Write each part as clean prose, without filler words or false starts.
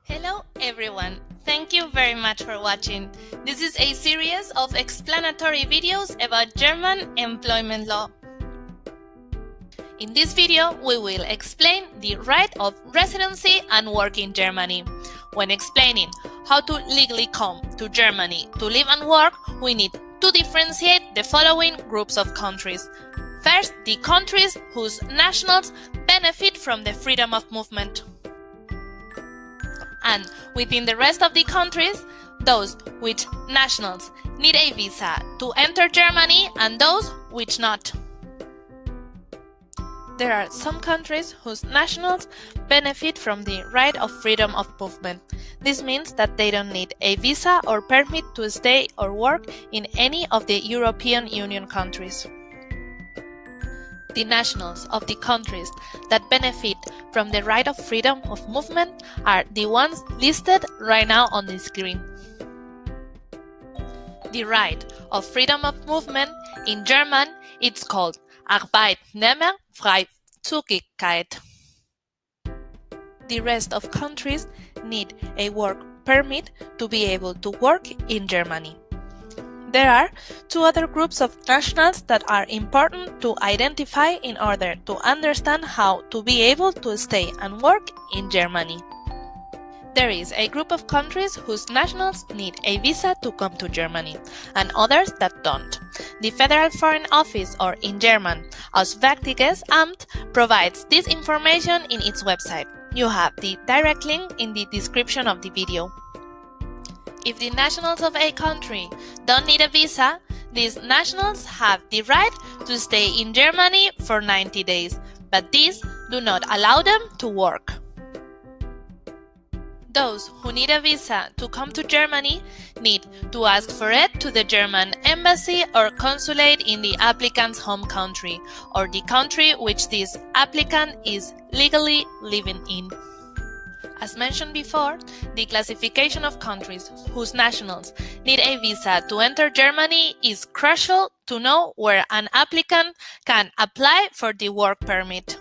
Hello everyone, thank you very much for watching. This is a series of explanatory videos about German employment law. In this video, we will explain the right of residency and work in Germany. When explaining how to legally come to Germany to live and work, we need to differentiate the following groups of countries. First, the countries whose nationals benefit from the freedom of movement. And within the rest of the countries, those which nationals need a visa to enter Germany and those which not. There are some countries whose nationals benefit from the right of freedom of movement. This means that they don't need a visa or permit to stay or work in any of the European Union countries. The nationals of the countries that benefit from the right of freedom of movement are the ones listed right now on the screen. The right of freedom of movement in German it's called Arbeitnehmerfreizügigkeit. The rest of countries need a work permit to be able to work in Germany. There are two other groups of nationals that are important to identify in order to understand how to be able to stay and work in Germany. There is a group of countries whose nationals need a visa to come to Germany, and others that don't. The Federal Foreign Office, or in German, Auswärtiges Amt, provides this information in its website. You have the direct link in the description of the video. If the nationals of a country don't need a visa, these nationals have the right to stay in Germany for 90 days, but these do not allow them to work. Those who need a visa to come to Germany need to ask for it to the German embassy or consulate in the applicant's home country, or the country which this applicant is legally living in. As mentioned before, the classification of countries whose nationals need a visa to enter Germany is crucial to know where an applicant can apply for the work permit.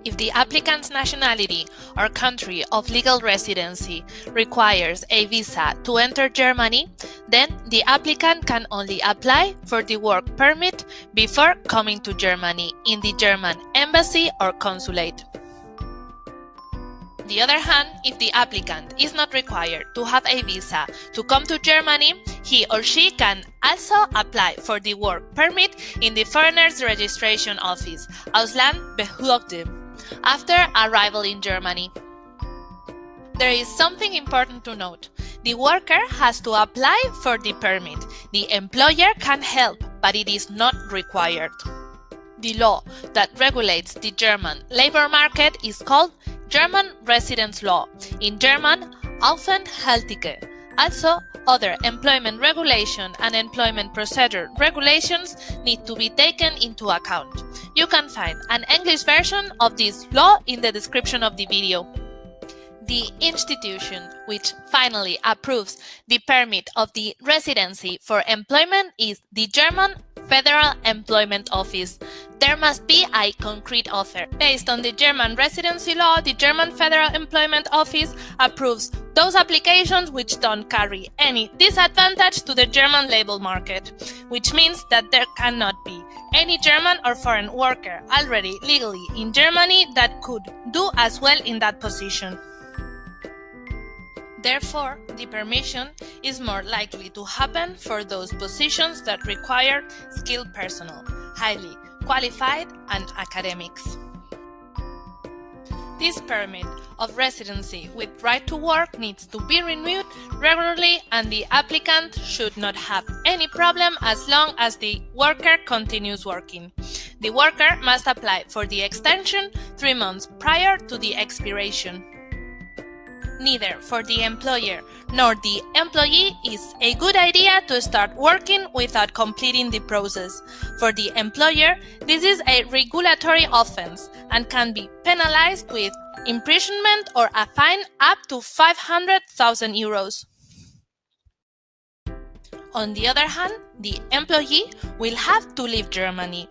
If the applicant's nationality or country of legal residency requires a visa to enter Germany, then the applicant can only apply for the work permit before coming to Germany in the German embassy or consulate. On the other hand, if the applicant is not required to have a visa to come to Germany, he or she can also apply for the work permit in the Foreigners Registration Office, Auslandbehörde, after arrival in Germany. There is something important to note. The worker has to apply for the permit. The employer can help, but it is not required. The law that regulates the German labor market is called German residence law, in German Aufenthaltsrecht. Also, other employment regulation and employment procedure regulations need to be taken into account. You can find an English version of this law in the description of the video. The institution which finally approves the permit of the residency for employment is the German Federal Employment Office. There must be a concrete offer. Based on the German residency law, the German Federal Employment Office approves those applications which don't carry any disadvantage to the German labor market, which means that there cannot be any German or foreign worker already legally in Germany that could do as well in that position. Therefore, the permission is more likely to happen for those positions that require skilled personnel, highly qualified and academics. This permit of residency with right to work needs to be renewed regularly, and the applicant should not have any problem as long as the worker continues working. The worker must apply for the extension 3 months prior to the expiration. Neither for the employer nor the employee is a good idea to start working without completing the process. For the employer, this is a regulatory offense and can be penalized with imprisonment or a fine up to 500,000 euros. On the other hand, the employee will have to leave Germany,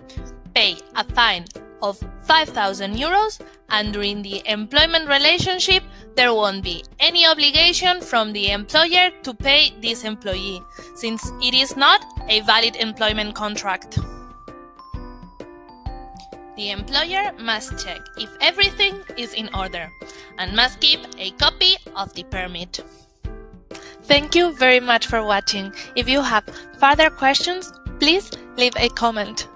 pay a fine of 5,000 euros, and during the employment relationship, there won't be any obligation from the employer to pay this employee, since it is not a valid employment contract. The employer must check if everything is in order and must keep a copy of the permit. Thank you very much for watching. If you have further questions, please leave a comment.